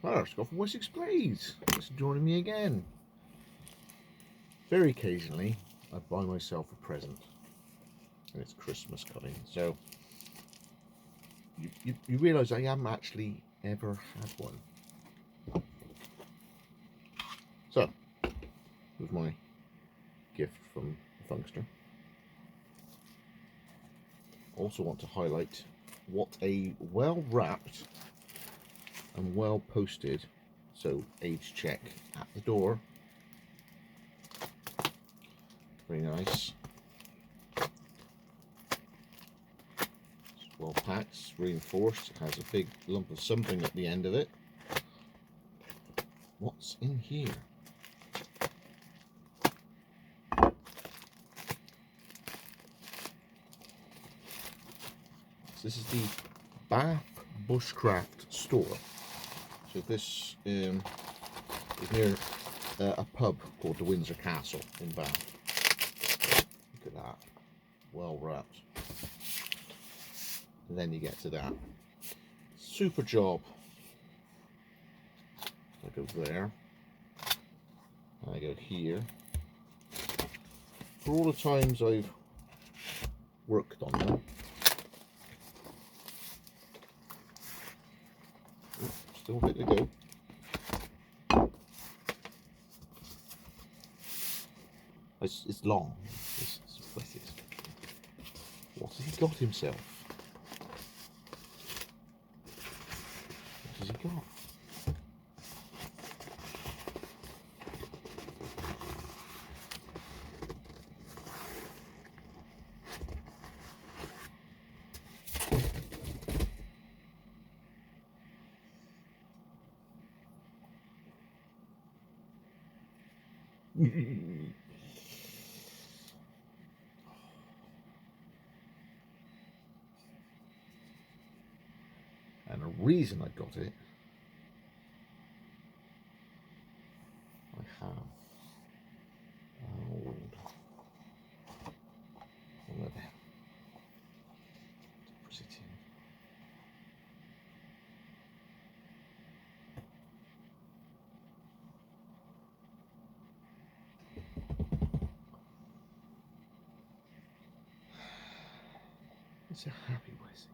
Hello, Scott from Wessex Blades. Thanks for joining me again. Very occasionally, I buy myself a present, and it's Christmas coming. So you realise I haven't actually ever had one. So here's my gift from the Funkster. Also want to highlight what a well wrapped and well posted, so age check at the door, very nice, it's well packed, it's reinforced, it has a big lump of something at the end of it. What's in here? So this is the Bath Bushcraft store. So this is near a pub called the Windsor Castle in Bath. Look at that, well wrapped. And then you get to that. Super job. I go there. I go here. For all the times I've worked on them. Still a bit to go. It's long. It's wetted. What has he got himself? What has he got? And the reason I got it, I have an old one of them to put it in. It's a happy Wessex.